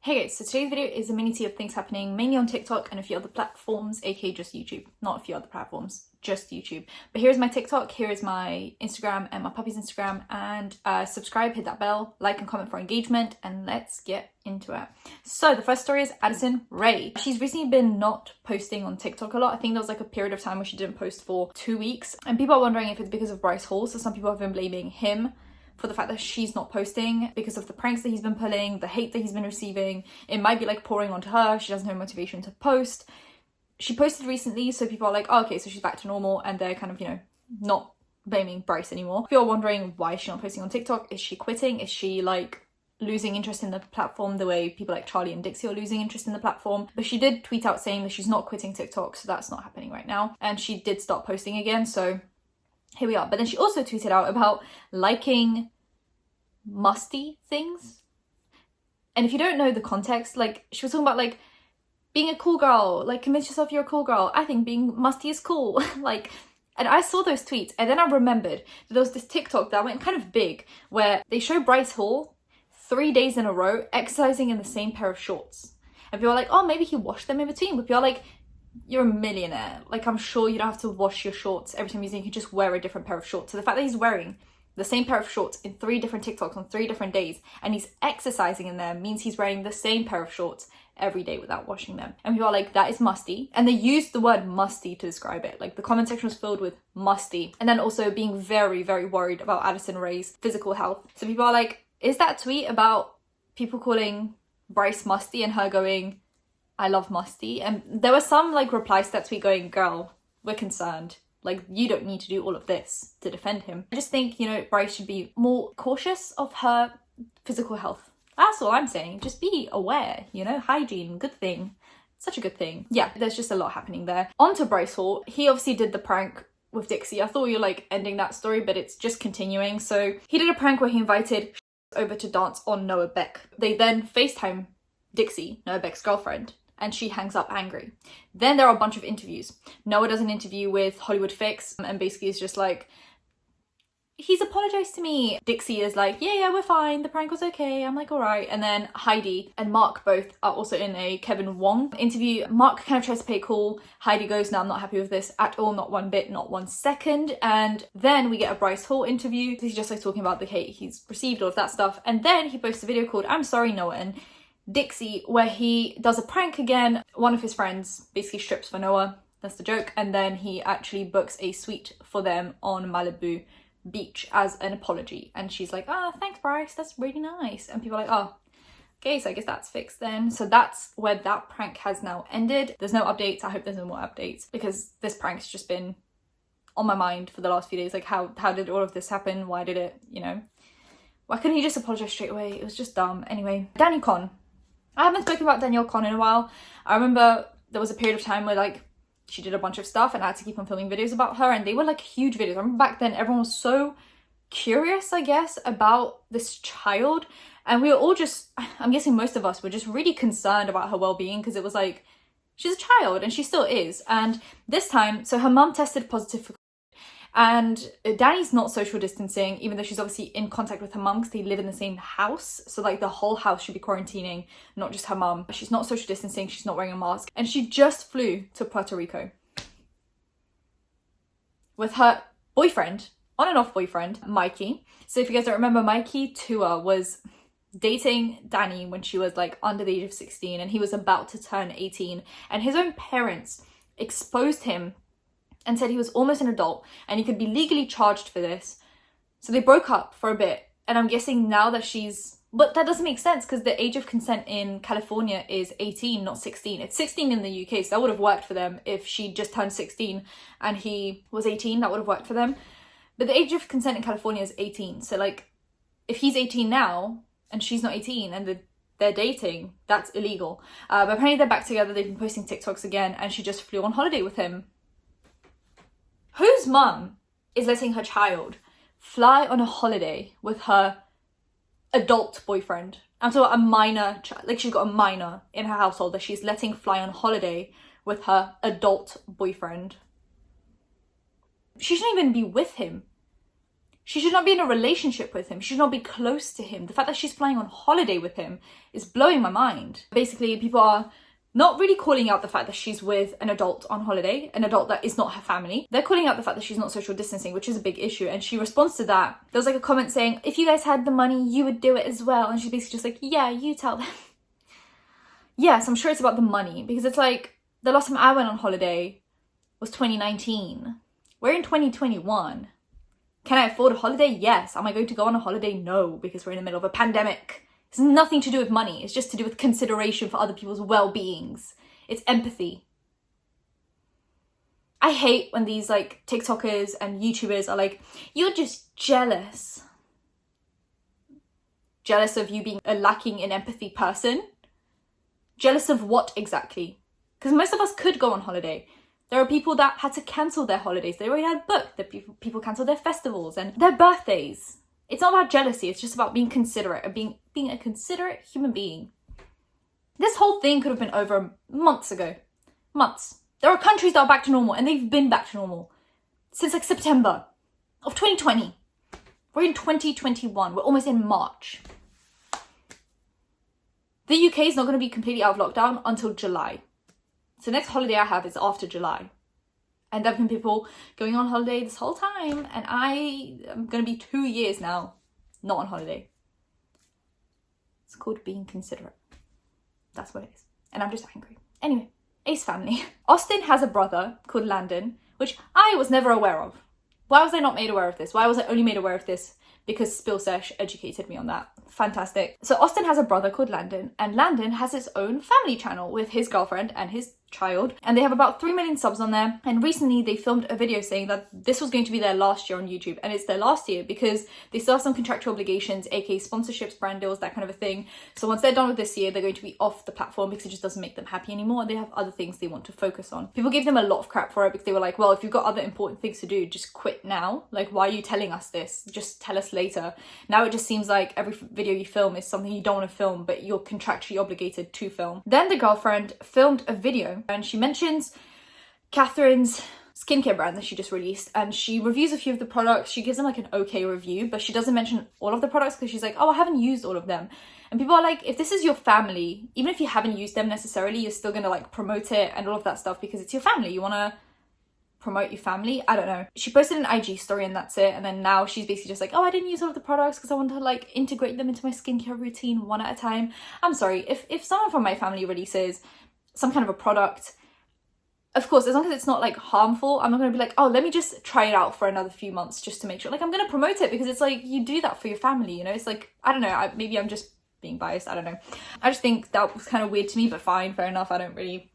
Hey guys, so today's video is a mini tea of things happening mainly on TikTok and a few other platforms, aka just YouTube. Not a few other platforms, just YouTube. But here's my TikTok, here is my Instagram and my puppy's Instagram, and subscribe, hit that bell, like and comment for engagement, and let's get into it. So the first story is Addison Rae. She's recently been not posting on TikTok a lot. I think there was like a period of time where she didn't post for 2 weeks, and people are wondering if it's because of Bryce Hall. So some people have been blaming him for the fact that she's not posting because of the pranks that he's been pulling, the hate that he's been receiving. It might be like pouring onto her. She doesn't have motivation to post. She posted recently, so people are like, oh, okay, so she's back to normal, and they're kind of, not blaming Bryce anymore. People are wondering, why is she not posting on TikTok? Is she quitting? Is she like losing interest in the platform the way people like Charlie and Dixie are losing interest in the platform? But she did tweet out saying that she's not quitting TikTok, so that's not happening right now. And she did start posting again, so here we are. But then she also tweeted out about liking musty things. And if you don't know the context, like she was talking about like being a cool girl, like convince yourself you're a cool girl. I think being musty is cool. Like, and I saw those tweets and then I remembered that there was this TikTok that went kind of big where they show Bryce Hall 3 days in a row exercising in the same pair of shorts. And people are like, oh, maybe he washed them in between. But people are like, you're a millionaire. Like, I'm sure you don't have to wash your shorts every time you can just wear a different pair of shorts. So the fact that he's wearing the same pair of shorts in 3 different TikToks on 3 different days and he's exercising in them means he's wearing the same pair of shorts every day without washing them. And people are like, that is musty. And they used the word musty to describe it. Like the comment section was filled with musty. And then also being very, very worried about Addison Rae's physical health. So people are like, is that tweet about people calling Bryce musty and her going, I love musty? And there was some like replies to that tweet going, girl, we're concerned. Like, you don't need to do all of this to defend him. I just think, Bryce should be more cautious of her physical health. That's all I'm saying. Just be aware, hygiene, good thing. Such a good thing. Yeah, there's just a lot happening there. On to Bryce Hall. He obviously did the prank with Dixie. I thought you were like ending that story, but it's just continuing. So he did a prank where he invited over to dance on Noah Beck. They then FaceTime Dixie, Noah Beck's girlfriend, and she hangs up angry. Then there are a bunch of interviews. Noah does an interview with Hollywood Fix and basically is just like, he's apologized to me. Dixie is like, yeah, we're fine. The prank was okay. I'm like, all right. And then Heidi and Mark both are also in a Kevin Wong interview. Mark kind of tries to play cool. Heidi goes, no, I'm not happy with this at all. Not one bit, not 1 second. And then we get a Bryce Hall interview. He's just like talking about the hate he's received, all of that stuff. And then he posts a video called I'm Sorry, Noah and Dixie, where he does a prank again. One of his friends basically strips for Noah. That's the joke. And then he actually books a suite for them on Malibu Beach as an apology. And she's like, oh, thanks, Bryce. That's really nice. And people are like, oh, okay, so I guess that's fixed then. So that's where that prank has now ended. There's no updates. I hope there's no more updates because this prank's just been on my mind for the last few days. Like, how did all of this happen? Why did it, Why couldn't he just apologize straight away? It was just dumb. Anyway, Danielle Cohn. I haven't spoken about Danielle Cohn in a while. I remember there was a period of time where like she did a bunch of stuff and I had to keep on filming videos about her, and they were like huge videos. I remember back then everyone was so curious, I guess, about this child, and we were all just, I'm guessing most of us were just really concerned about her well-being because it was like, she's a child and she still is. And this time, so her mum tested positive for, and Danny's not social distancing, even though she's obviously in contact with her mum because they live in the same house. So like the whole house should be quarantining, not just her mum. She's not social distancing, she's not wearing a mask. And she just flew to Puerto Rico with her boyfriend, on and off boyfriend, Mikey. So if you guys don't remember, Mikey Tua was dating Danny when she was like under the age of 16 and he was about to turn 18. And his own parents exposed him and said he was almost an adult and he could be legally charged for this. So they broke up for a bit. And I'm guessing now that but that doesn't make sense because the age of consent in California is 18, not 16. It's 16 in the UK, so that would have worked for them if she just turned 16 and he was 18, that would have worked for them. But the age of consent in California is 18. So like, if he's 18 now and she's not 18 and they're dating, that's illegal. But apparently they're back together, they've been posting TikToks again, and she just flew on holiday with him. Whose mum is letting her child fly on a holiday with her adult boyfriend? I'm talking about a minor child. Like, she's got a minor in her household that she's letting fly on holiday with her adult boyfriend. She shouldn't even be with him. She should not be in a relationship with him. She should not be close to him. The fact that she's flying on holiday with him is blowing my mind. Basically, people are not really calling out the fact that she's with an adult on holiday, an adult that is not her family. They're calling out the fact that she's not social distancing, which is a big issue. And she responds to that. There was like a comment saying, if you guys had the money, you would do it as well. And she's basically just like, yeah, you tell them. Yes, I'm sure it's about the money, because it's like the last time I went on holiday was 2019. We're in 2021. Can I afford a holiday? Yes. Am I going to go on a holiday? No, because we're in the middle of a pandemic. It's nothing to do with money. It's just to do with consideration for other people's well-beings. It's empathy. I hate when these like TikTokers and YouTubers are like, you're just jealous. Jealous of you being a lacking in empathy person? Jealous of what exactly? Because most of us could go on holiday. There are people that had to cancel their holidays. They already had booked. The people cancelled their festivals and their birthdays. It's not about jealousy. It's just about being considerate and being a considerate human being. This whole thing could have been over months ago. Months. There are countries that are back to normal, and they've been back to normal since like September of 2020. We're in 2021. We're almost in March. The UK is not going to be completely out of lockdown until July. So the next holiday I have is after July. And there have been people going on holiday this whole time. And I am going to be 2 years now not on holiday. It's called being considerate. That's what it is. And I'm just angry. Anyway, Ace family. Austin has a brother called Landon, which I was never aware of. Why was I not made aware of this? Why was I only made aware of this? Because Spill Sesh educated me on that. Fantastic. So Austin has a brother called Landon, and Landon has his own family channel with his girlfriend and his child, and they have about 3 million subs on there. And recently they filmed a video saying that this was going to be their last year on YouTube, and it's their last year because they still have some contractual obligations, aka sponsorships, brand deals, that kind of a thing. So once they're done with this year, they're going to be off the platform because it just doesn't make them happy anymore, and they have other things they want to focus on. People gave them a lot of crap for it because they were like, well, if you've got other important things to do, just quit now. Like, why are you telling us this? Just tell us later. Now it just seems like every video you film is something you don't want to film, but you're contractually obligated to film. Then the girlfriend filmed a video and she mentions Catherine's skincare brand that she just released, and she reviews a few of the products. She gives them like an okay review, but she doesn't mention all of the products because she's like, oh, I haven't used all of them. And people are like, if this is your family, even if you haven't used them necessarily, you're still gonna like promote it and all of that stuff because it's your family. You want to promote your family. I don't know. She posted an IG story and that's it. And then now she's basically just like, oh, I didn't use all of the products because I want to like integrate them into my skincare routine one at a time. I'm sorry, if someone from my family releases some kind of a product, of course, as long as it's not like harmful, I'm not going to be like, oh, let me just try it out for another few months just to make sure. Like, I'm going to promote it because it's like, you do that for your family, you know? It's like, I don't know, maybe I'm just being biased, I don't know. I just think that was kind of weird to me, but fine, fair enough. I don't really,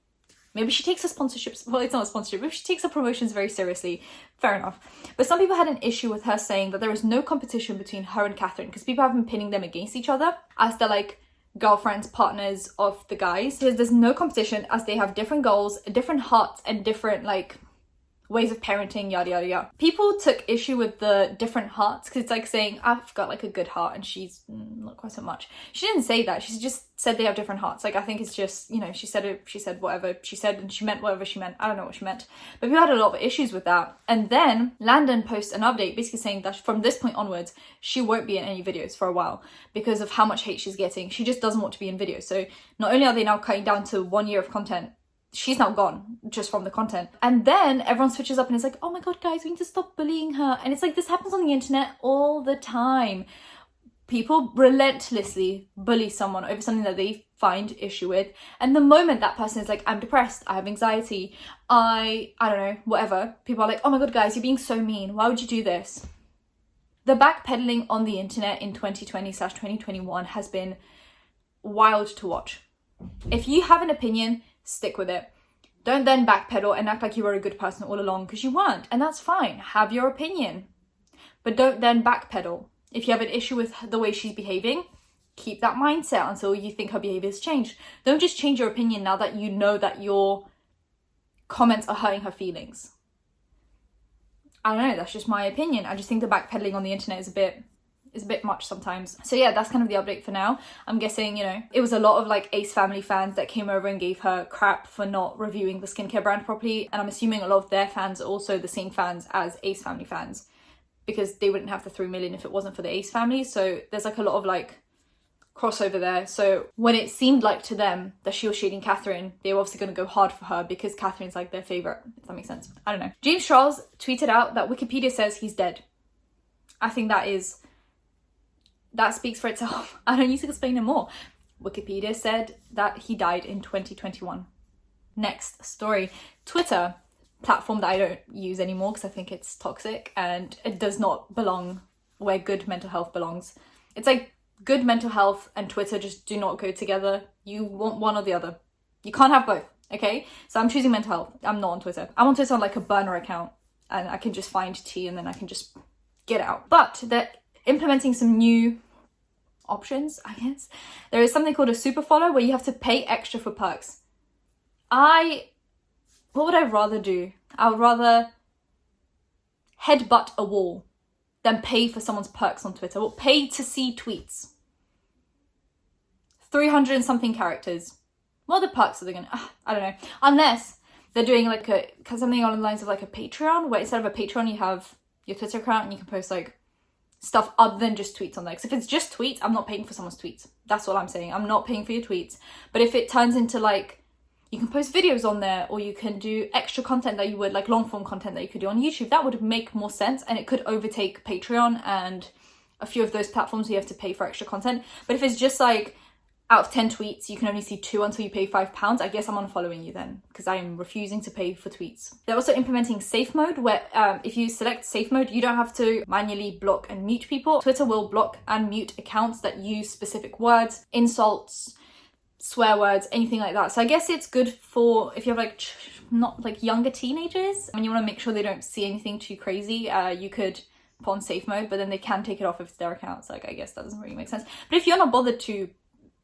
maybe she takes her sponsorships, well, it's not a sponsorship, maybe she takes her promotions very seriously, fair enough. But some people had an issue with her saying that there is no competition between her and Catherine because people have been pinning them against each other as they're like girlfriends, partners of the guys. There's no competition as they have different goals, different hearts, and different like ways of parenting, yada yada yada. People took issue with the different hearts because it's like saying, I've got like a good heart and she's not quite so much. She didn't say that. She just said they have different hearts. Like, I think it's just, you know, she said whatever she said and she meant whatever she meant. I don't know what she meant. But people had a lot of issues with that. And then Landon posts an update basically saying that from this point onwards, she won't be in any videos for a while because of how much hate she's getting. She just doesn't want to be in videos. So not only are they now cutting down to 1 year of content, she's now gone just from the content. And then everyone switches up and it's like, oh my god, guys, we need to stop bullying her. And it's like, this happens on the internet all the time. People relentlessly bully someone over something that they find issue with. And the moment that person is like, I'm depressed, I have anxiety, I don't know, whatever, people are like, oh my god, guys, you're being so mean. Why would you do this? The backpedaling on the internet in 2020/2021 has been wild to watch. If you have an opinion, stick with it. Don't then backpedal and act like you were a good person all along because you weren't, and that's fine. Have your opinion, but don't then backpedal. If you have an issue with the way she's behaving, keep that mindset until you think her behavior's changed. Don't just change your opinion now that you know that your comments are hurting her feelings. I don't know, that's just my opinion. I just think the backpedaling on the internet is a bit much sometimes. So yeah, that's kind of the update for now. I'm guessing, you know, it was a lot of like Ace family fans that came over and gave her crap for not reviewing the skincare brand properly. And I'm assuming a lot of their fans are also the same fans as Ace family fans. because they wouldn't have the 3 million if it wasn't for the Ace family. So there's like a lot of like crossover there. So when it seemed like to them that she was shading Catherine, they were obviously going to go hard for her because Catherine's like their favourite, if that makes sense. I don't know. James Charles tweeted out that Wikipedia says he's dead. I think that speaks for itself. I don't need to explain it more. Wikipedia said that he died in 2021. Next story. Twitter, platform that I don't use anymore because I think it's toxic and it does not belong where good mental health belongs. It's like good mental health and Twitter just do not go together. You want one or the other. You can't have both, okay? So I'm choosing mental health. I'm not on Twitter. I'm on Twitter on like a burner account and I can just find tea and then I can just get out. But they're implementing some new options, I guess. There is something called a super follow where you have to pay extra for perks. What would I rather do? I would rather headbutt a wall than pay for someone's perks on Twitter. Well, pay to see tweets. 300 and something characters. What are the perks are they gonna... I don't know. Unless they're doing like something along the lines of like a Patreon, where instead of a Patreon you have your Twitter account and you can post like stuff other than just tweets on there. Because if it's just tweets, I'm not paying for someone's tweets. That's all I'm saying. I'm not paying for your tweets. But if it turns into like, you can post videos on there or you can do extra content that you would, like long form content that you could do on YouTube, that would make more sense and it could overtake Patreon and a few of those platforms where you have to pay for extra content. But if it's just like out of 10 tweets, you can only see 2 until you pay £5, I guess I'm unfollowing you then because I am refusing to pay for tweets. They're also implementing safe mode where if you select safe mode, you don't have to manually block and mute people. Twitter will block and mute accounts that use specific words, insults, swear words, anything like that. So I guess it's good for if you have like not like younger teenagers and you want to make sure they don't see anything too crazy. You could put on safe mode, but then they can take it off if it's their accounts. Like I guess that doesn't really make sense. But if you're not bothered to,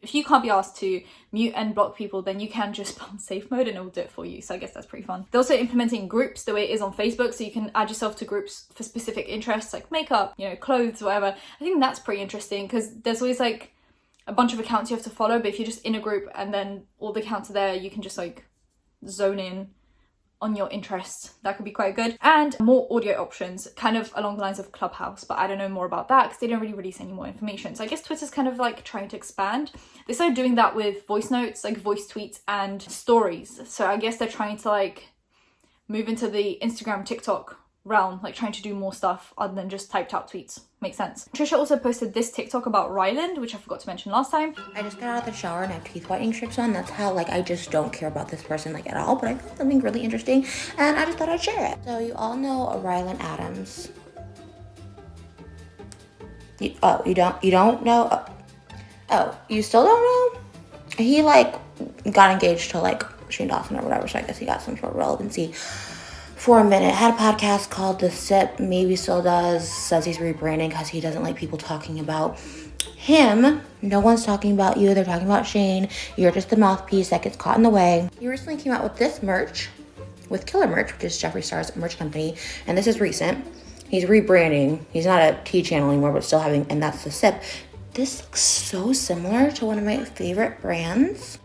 if you can't be asked to mute and block people, then you can just put on safe mode and it will do it for you. So I guess that's pretty fun. They're also implementing groups the way it is on Facebook. So you can add yourself to groups for specific interests like makeup, you know, clothes, whatever. I think that's pretty interesting because there's always like a bunch of accounts you have to follow. But if you're just in a group and then all the accounts are there, you can just like zone in on your interests. That could be quite good. And more audio options, kind of along the lines of Clubhouse, but I don't know more about that because they don't really release any more information. So I guess Twitter's kind of like trying to expand. They started doing that with voice notes, like voice tweets and stories. So I guess they're trying to like move into the Instagram, TikTok realm, like trying to do more stuff other than just typed out tweets. Makes sense. Trisha also posted this TikTok about Ryland, which I forgot to mention last time. I just got out of the shower and I have teeth whitening strips on. That's how like I just don't care about this person like at all, but I found something really interesting and I just thought I'd share it. So you all know Ryland Adams. You don't know? Oh, you still don't know? He like got engaged to like Shane Dawson or whatever, so I guess he got some sort of relevancy for a minute. Had a podcast called The Sip, maybe still does, says he's rebranding because he doesn't like people talking about him. No one's talking about you, they're talking about Shane. You're just the mouthpiece that gets caught in the way. He recently came out with this merch, with Killer Merch, which is Jeffree Star's merch company, and this is recent. He's rebranding. He's not a tea channel anymore, but still having, and that's The Sip. This looks so similar to one of my favorite brands.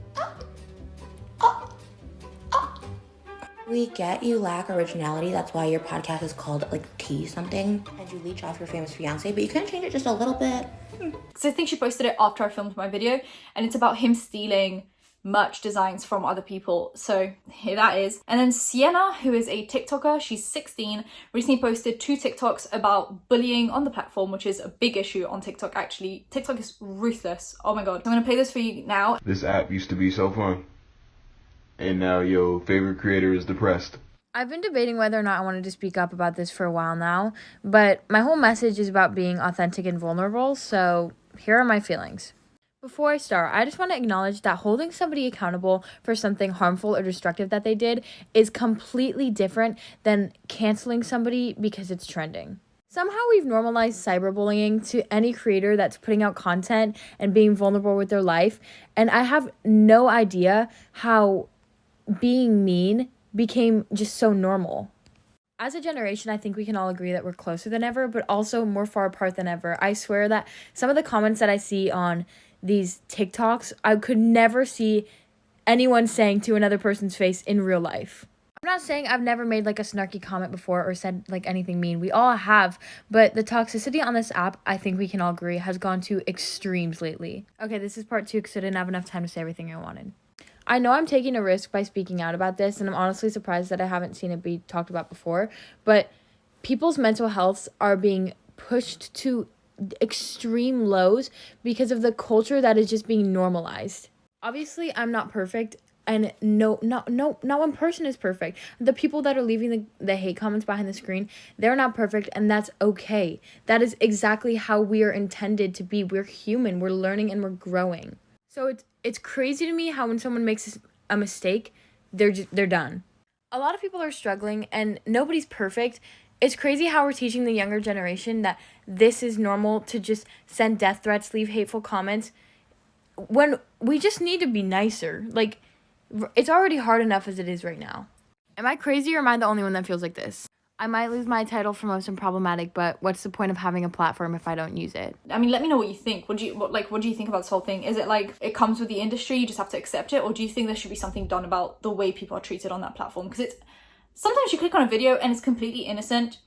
We get you lack originality. That's why your podcast is called like Tea something. And you leech off your famous fiance, but you couldn't change it just a little bit. So I think she posted it after I filmed my video and it's about him stealing merch designs from other people. So here that is. And then Sienna, who is a TikToker, she's 16, recently posted 2 TikToks about bullying on the platform, which is a big issue on TikTok actually. TikTok is ruthless. Oh my god. I'm gonna play this for you now. This app used to be so fun. And now your favorite creator is depressed. I've been debating whether or not I wanted to speak up about this for a while now, but my whole message is about being authentic and vulnerable, so here are my feelings. Before I start, I just want to acknowledge that holding somebody accountable for something harmful or destructive that they did is completely different than canceling somebody because it's trending. Somehow we've normalized cyberbullying to any creator that's putting out content and being vulnerable with their life, and I have no idea how being mean became just so normal. As a generation, I think we can all agree that we're closer than ever, but also more far apart than ever. I swear that some of the comments that I see on these TikToks, I could never see anyone saying to another person's face in real life. I'm not saying I've never made like a snarky comment before or said like anything mean. We all have, but the toxicity on this app, I think we can all agree, has gone to extremes lately. Okay, this is part 2 because I didn't have enough time to say everything I wanted. I know I'm taking a risk by speaking out about this, and I'm honestly surprised that I haven't seen it be talked about before, but people's mental healths are being pushed to extreme lows because of the culture that is just being normalized. Obviously, I'm not perfect, and no one person is perfect. The people that are leaving the hate comments behind the screen, they're not perfect, and that's okay. That is exactly how we are intended to be. We're human, we're learning, and we're growing. So it's crazy to me how when someone makes a mistake, they're done. A lot of people are struggling, and nobody's perfect. It's crazy how we're teaching the younger generation that this is normal to just send death threats, leave hateful comments, when we just need to be nicer. Like, it's already hard enough as it is right now. Am I crazy, or am I the only one that feels like this? I might lose my title for most unproblematic, but what's the point of having a platform if I don't use it? I mean, let me know what you think. What do you think about this whole thing? Is it like it comes with the industry, you just have to accept it, or do you think there should be something done about the way people are treated on that platform? Because it's sometimes you click on a video and it's completely innocent,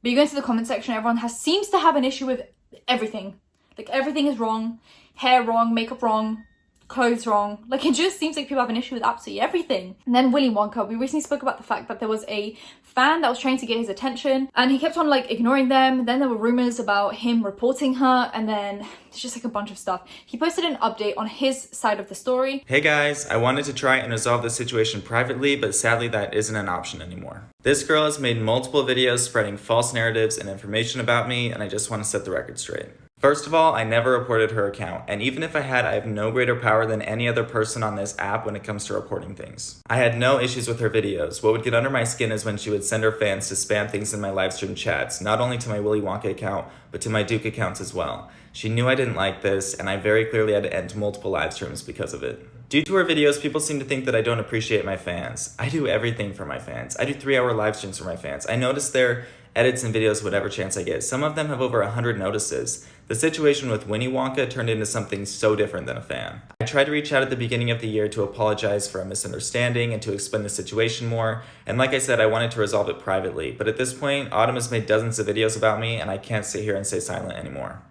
but you go into the comment section, everyone seems to have an issue with everything. Like, everything is wrong, hair wrong, makeup wrong, clothes wrong. Like, it just seems like people have an issue with absolutely everything. And then Willy Wonka, we recently spoke about the fact that there was a fan that was trying to get his attention and he kept on like ignoring them. Then there were rumors about him reporting her, and then it's just like a bunch of stuff. He posted an update on his side of the story. Hey guys, I wanted to try and resolve this situation privately, but sadly that isn't an option anymore. This girl has made multiple videos spreading false narratives and information about me, and I just want to set the record straight. First of all, I never reported her account, and even if I had, I have no greater power than any other person on this app when it comes to reporting things. I had no issues with her videos. What would get under my skin is when she would send her fans to spam things in my livestream chats, not only to my Willy Wonka account, but to my Duke accounts as well. She knew I didn't like this, and I very clearly had to end multiple live streams because of it. Due to her videos, people seem to think that I don't appreciate my fans. I do everything for my fans. I do 3-hour live streams for my fans. I notice their edits and videos whatever chance I get. Some of them have over 100 notices. The situation with Willy Wonka turned into something so different than a fan. I tried to reach out at the beginning of the year to apologize for a misunderstanding and to explain the situation more, and like I said, I wanted to resolve it privately, but at this point, Autumn has made dozens of videos about me, and I can't sit here and stay silent anymore.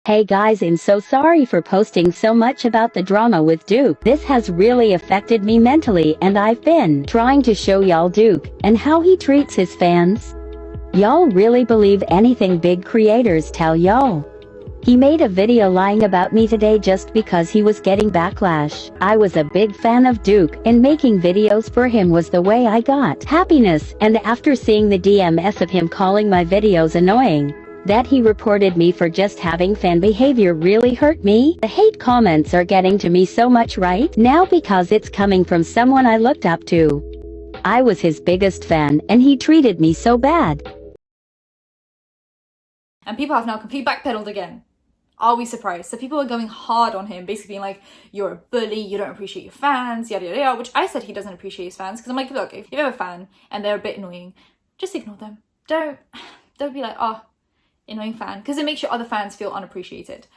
Hey guys, I'm so sorry for posting so much about the drama with Duke. This has really affected me mentally, and I've been trying to show y'all Duke and how he treats his fans. Y'all really believe anything big creators tell y'all. He made a video lying about me today just because he was getting backlash. I was a big fan of Duke, and making videos for him was the way I got happiness, and after seeing the DMs of him calling my videos annoying, that he reported me for just having fan behavior really hurt me. The hate comments are getting to me so much right now because it's coming from someone I looked up to. I was his biggest fan, and he treated me so bad. And people have now completely backpedaled again. Are we surprised? So people are going hard on him, basically being like, you're a bully, you don't appreciate your fans, yada yada yada, which I said he doesn't appreciate his fans, because I'm like, look, if you have a fan and they're a bit annoying, just ignore them. Don't be like, oh, annoying fan, because it makes your other fans feel unappreciated.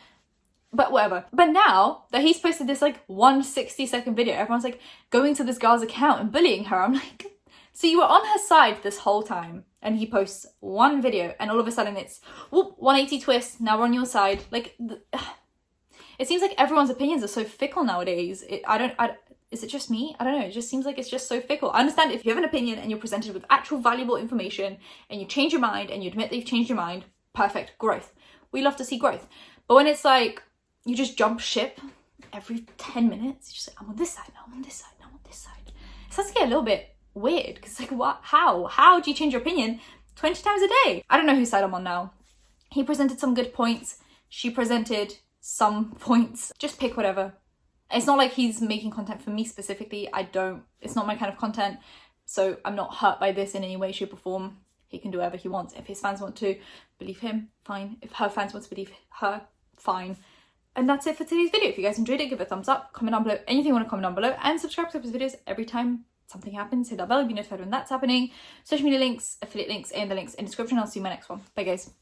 But whatever. But now that he's posted this like 160-second video, everyone's like going to this girl's account and bullying her. I'm like, so you were on her side this whole time, and he posts one video, and all of a sudden it's whoop, 180 twist, now we're on your side. Like, it seems like everyone's opinions are so fickle nowadays. Is it just me? I don't know. It just seems like it's just so fickle. I understand if you have an opinion and you're presented with actual valuable information and you change your mind and you admit that you've changed your mind, perfect, growth. We love to see growth. But when it's like, you just jump ship every 10 minutes, you're just like, I'm on this side, now I'm on this side, now I'm on this side. It starts to get a little bit weird, because like, what? How do you change your opinion 20 times a day? I don't know whose side I'm on now. He presented some good points. She presented some points. Just pick whatever. It's not like he's making content for me specifically. It's not my kind of content. So I'm not hurt by this in any way, shape or form. He can do whatever he wants. If his fans want to believe him, fine. If her fans want to believe her, fine. And that's it for today's video. If you guys enjoyed it, give it a thumbs up, comment down below anything you want to comment down below, and subscribe to his videos every time something happens. Hit that bell, be notified when that's happening. Social media links, affiliate links, and the links in the description. I'll see you in my next one. Bye guys.